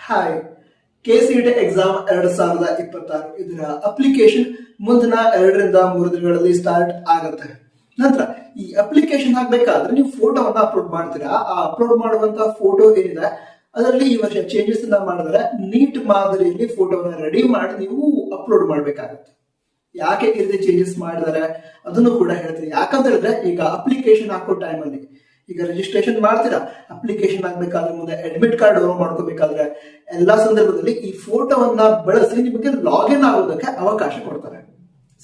Hi, KCET exam 2026 ಇದರ application ಮುಂದಿನ 2-3 ದಿನಗಳಲ್ಲಿ ಸ್ಟಾರ್ಟ್ ಆಗುತ್ತೆ. ನಂತರ ಈ ಅಪ್ಲಿಕೇಶನ್ ಹಾಕ್ಬೇಕಾದ್ರೆ ನೀವು ಫೋಟೋವನ್ನ ಅಪ್ಲೋಡ್ ಮಾಡ್ತೀರಾ. ಆ ಅಪ್ಲೋಡ್ ಮಾಡುವಂತ ಫೋಟೋ ಏನಿದೆ ಅದರಲ್ಲಿ ಈ ವರ್ಷ ಚೇಂಜಸ್ ಮಾಡಿದ್ರೆ ನೀಟ್ ಮಾದರಿಯಲ್ಲಿ ಫೋಟೋವನ್ನ ರೆಡಿ ಮಾಡಿ ನೀವು ಅಪ್ಲೋಡ್ ಮಾಡ್ಬೇಕಾಗುತ್ತೆ. ಯಾಕೆ ಈ ರೀತಿ ಚೇಂಜಸ್ ಮಾಡಿದಾರೆ ಅದನ್ನು ಕೂಡ ಹೇಳ್ತೀನಿ. ಯಾಕಂತ ಹೇಳಿದ್ರೆ ಈಗ ಅಪ್ಲಿಕೇಶನ್ ಹಾಕೋ ಟೈಮಲ್ಲಿ ಈಗ ರಿಜಿಸ್ಟ್ರೇಷನ್ ಮಾಡ್ತೀರಾ, ಅಪ್ಲಿಕೇಶನ್ ಆಗ್ಬೇಕಾದ್ರೆ ಮುಂದೆ ಅಡ್ಮಿಟ್ ಕಾರ್ಡ್ ಡೌನ್ಲೋಡ್ ಮಾಡ್ಕೋಬೇಕಾದ್ರೆ ಎಲ್ಲಾ ಸಂದರ್ಭದಲ್ಲಿ ಈ ಫೋಟೋವನ್ನ ಬಳಸಿ ನಿಮಗೆ ಲಾಗಿನ್ ಆಗೋದಕ್ಕೆ ಅವಕಾಶ ಕೊಡ್ತಾರೆ.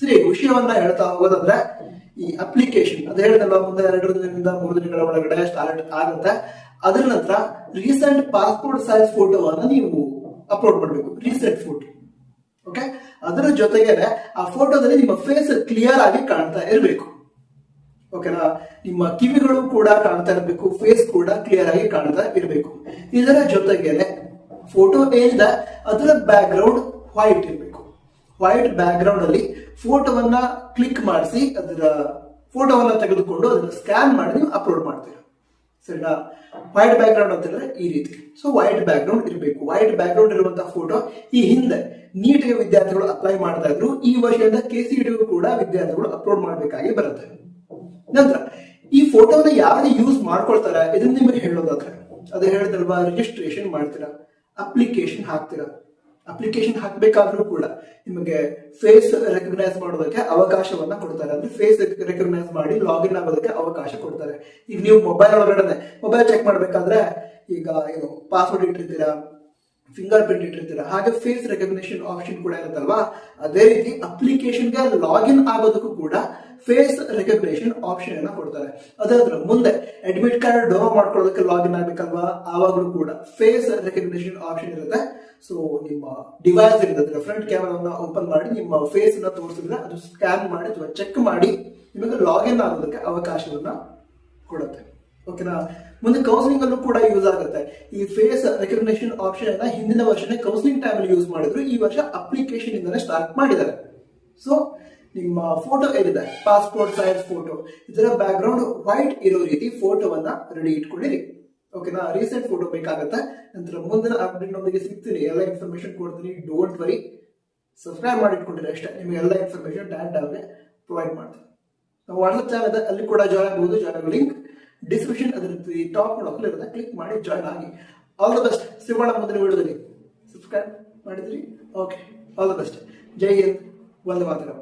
ಸರಿ, ವಿಷಯವನ್ನ ಹೇಳ್ತಾ ಹೋಗೋದಂದ್ರೆ ಈ ಅಪ್ಲಿಕೇಶನ್ ಅದು ಹೇಳಿದಲ್ವಾ, ಮುಂದೆ 2-3 ದಿನಗಳ ಒಳಗಡೆ ಸ್ಟಾರ್ಟ್ ಆಗುತ್ತೆ. ಅದರ ನಂತರ ರೀಸೆಂಟ್ ಪಾಸ್ಪೋರ್ಟ್ ಸೈಜ್ ಫೋಟೋವನ್ನ ನೀವು ಅಪ್ಲೋಡ್ ಮಾಡಬೇಕು, ರೀಸೆಂಟ್ ಫೋಟೋ. ಓಕೆ, ಅದರ ಜೊತೆಗೆ ಆ ಫೋಟೋದಲ್ಲಿ ನಿಮ್ಮ ಫೇಸ್ ಕ್ಲಿಯರ್ ಆಗಿ ಕಾಣ್ತಾ ಇರಬೇಕು. ಓಕೆನಾ, ನಿಮ್ಮ ಕಿವಿಗಳು ಕೂಡ ಕಾಣ್ತಾ ಇರಬೇಕು, ಫೇಸ್ ಕೂಡ ಕ್ಲಿಯರ್ ಆಗಿ ಕಾಣ್ತಾ ಇರಬೇಕು. ಇದರ ಜೊತೆಗೆ ಫೋಟೋ ಏನಿದೆ ಅದರ ಬ್ಯಾಕ್ ಗ್ರೌಂಡ್ ವೈಟ್ ಇರಬೇಕು. ವೈಟ್ ಬ್ಯಾಕ್ ಗ್ರೌಂಡ್ ಅಲ್ಲಿ ಫೋಟೋವನ್ನ ಕ್ಲಿಕ್ ಮಾಡಿಸಿ ಅದರ ಫೋಟೋವನ್ನ ತೆಗೆದುಕೊಂಡು ಅದನ್ನ ಸ್ಕ್ಯಾನ್ ಮಾಡಿ ನೀವು ಅಪ್ಲೋಡ್ ಮಾಡ್ತೀರಾ. ಸರಿನಾ, ವೈಟ್ ಬ್ಯಾಕ್ ಗ್ರೌಂಡ್ ಅಂತ ಹೇಳಿದ್ರೆ ಈ ರೀತಿ. ಸೊ ವೈಟ್ ಬ್ಯಾಕ್ ಗ್ರೌಂಡ್ ಇರಬೇಕು. ವೈಟ್ ಬ್ಯಾಕ್ ಗ್ರೌಂಡ್ ಇರುವಂತಹ ಫೋಟೋ ಈ ಹಿಂದೆ ನೀಟ್ಗೆ ವಿದ್ಯಾರ್ಥಿಗಳು ಅಪ್ಲೈ ಮಾಡ್ತಾ ಇದ್ರು. ಈ ವರ್ಷದಿಂದ KCET ಕೂಡ ವಿದ್ಯಾರ್ಥಿಗಳು ಅಪ್ಲೋಡ್ ಮಾಡಬೇಕಾಗಿ ಬರುತ್ತೆ. ನಂತರ ಈ ಫೋಟೋನ ಯಾರು ಯೂಸ್ ಮಾಡ್ಕೊಳ್ತಾರೆ ಇದನ್ನ ನಿಮಗೆ ಹೇಳೋದಾದ್ರೆ ಅದೇ ಹೇಳಿದಲ್ವಾ, ರಿಜಿಸ್ಟ್ರೇಷನ್ ಮಾಡ್ತೀರಾ, ಅಪ್ಲಿಕೇಶನ್ ಹಾಕ್ತೀರಾ. ಅಪ್ಲಿಕೇಶನ್ ಹಾಕ್ಬೇಕಾದ್ರೂ ಕೂಡ ನಿಮಗೆ ಫೇಸ್ ರೆಕಗ್ನೈಸ್ ಮಾಡೋದಕ್ಕೆ ಅವಕಾಶವನ್ನ ಕೊಡ್ತಾರೆ. ಅಂದ್ರೆ ಫೇಸ್ ರೆಕಗ್ನೈಸ್ ಮಾಡಿ ಲಾಗಿನ್ ಆಗೋದಕ್ಕೆ ಅವಕಾಶ ಕೊಡ್ತಾರೆ. ಈಗ ನೀವು ಮೊಬೈಲ್ ಒಳಗಡೆ ಮೊಬೈಲ್ ಚೆಕ್ ಮಾಡ್ಬೇಕಾದ್ರೆ ಈಗ ಏನು ಪಾಸ್ವರ್ಡ್ ಇಟ್ಟಿರ್ತೀರಾ, ಫಿಂಗರ್ ಪ್ರಿಂಟ್ ಇಟ್ಟಿರ್ತೀರಾ, ಹಾಗೆ ಫೇಸ್ ರೆಕಗ್ನಿಷನ್ ಆಪ್ಷನ್ ಕೂಡ ಇರುತ್ತಲ್ವಾ. ಅದೇ ರೀತಿ ಅಪ್ಲಿಕೇಶನ್ಗೆ ಲಾಗಿನ್ ಆಗೋದಕ್ಕೂ ಕೂಡ ಫೇಸ್ ರೆಕಗ್ನಿಷನ್ ಆಪ್ಷನ್ ಅನ್ನ ಕೊಡ್ತಾರೆ. ಅದಾದ್ರೆ ಮುಂದೆ ಅಡ್ಮಿಟ್ ಕಾರ್ಡ್ ಡೌನ್ಲೋಡ್ ಮಾಡ್ಕೊಳ್ಳೋದಕ್ಕೆ ಲಾಗಿನ್ ಆಗ್ಬೇಕಲ್ವಾ, ಆವಾಗಲೂ ಕೂಡ ಫೇಸ್ ರೆಕಗ್ನಿಷನ್ ಆಪ್ಷನ್ ಇರುತ್ತೆ. ಸೊ ನಿಮ್ಮ ಡಿವೈಸ್ ಇರುತ್ತೆ, ಫ್ರಂಟ್ ಕ್ಯಾಮರಾವನ್ನ ಓಪನ್ ಮಾಡಿ ನಿಮ್ಮ ಫೇಸ್ ಅನ್ನ ತೋರಿಸಿದ್ರೆ ಅದು ಸ್ಕ್ಯಾನ್ ಮಾಡಿ ಅಥವಾ ಚೆಕ್ ಮಾಡಿ ನಿಮಗೆ ಲಾಗಿನ್ ಆಗೋದಕ್ಕೆ ಅವಕಾಶವನ್ನ ಕೊಡುತ್ತೆ. ಓಕೆನಾ, ಮುಂದೆ ಕೌನ್ಸಿಲಿಂಗ್ ಅಲ್ಲೂ ಕೂಡ ಯೂಸ್ ಆಗುತ್ತೆ. ಈ ಫೇಸ್ ರೆಕಗ್ನಿಷನ್ ಆಪ್ಷನ್ ಅನ್ನ ಹಿಂದಿನ ವರ್ಷನೇ ಕೌನ್ಸಿಲಿಂಗ್ ಟೈಮ್ ಅಲ್ಲಿ ಯೂಸ್ ಮಾಡಿದ್ರು, ಈ ವರ್ಷ ಅಪ್ಲಿಕೇಶನ್ ಇಂದಾನೆ ಸ್ಟಾರ್ಟ್ ಮಾಡಿದ್ದಾರೆ. ಸೊ ನಿಮ್ಮ ಫೋಟೋ ಏನಿದೆ ಪಾಸ್ಪೋರ್ಟ್ ಸೈಜ್ ಫೋಟೋ, ಇದರ ಬ್ಯಾಕ್ ಗ್ರೌಂಡ್ ವೈಟ್ ಇರೋ ರೀತಿ ಫೋಟೋವನ್ನ ರೆಡಿ ಇಟ್ಕೊಂಡಿರಿ. ಓಕೆನಾ, ರೀಸೆಂಟ್ ಫೋಟೋ ಬೇಕಾಗತ್ತೆ. ನಂತರ ಮುಂದಿನ ಅಪ್ಡೇಟ್ ನೊಂದಿಗೆ ಸಿಗ್ತೀನಿ, ಎಲ್ಲ ಇನ್ಫಾರ್ಮೇಶನ್ ಕೊಡ್ತೀನಿ. ಡೋಂಟ್ ವರಿ, ಸಬ್ಸ್ಕ್ರೈಬ್ ಮಾಡಿ ಇಟ್ಕೊಂಡಿರಿ ಅಷ್ಟೇ. ನಿಮಗೆ ಎಲ್ಲ ಇನ್ಫಾರ್ಮೇಶನ್ ಡೈರೆಕ್ಟ್ ಪ್ರೊವೈಡ್ ಮಾಡ್ತೀನಿ. ನಮ್ಮ ವಾಟ್ಸ್ಆಪ್ ಚಾನಲ್ ಇದೆ, ಅಲ್ಲಿ ಕೂಡ ಜಾಯ್ನ್ ಆಗಬಹುದು. ಜಾಯ್ನ್ ಆಗೋ ಲಿಂಕ್ ಡಿಸ್ಕ್ರಿಪ್ಷನ್ ಅದರ ಟಾಪ್ ನೋಡೋಕೆ ಇರುತ್ತೆ, ಕ್ಲಿಕ್ ಮಾಡಿ ಜಾಯ್ನ್ ಆಗಿ. All the best. ಸಿಗೋಣ ಮುಂದಿನ ವಿಡಿಯೋದಲ್ಲಿ. ಸಬ್ಸ್ಕ್ರೈಬ್ ಮಾಡಿದ್ರಿ? Okay, all the best. ಜೈ ಹಿಂದ್, ವಂದೇ ಮಾತರಂ.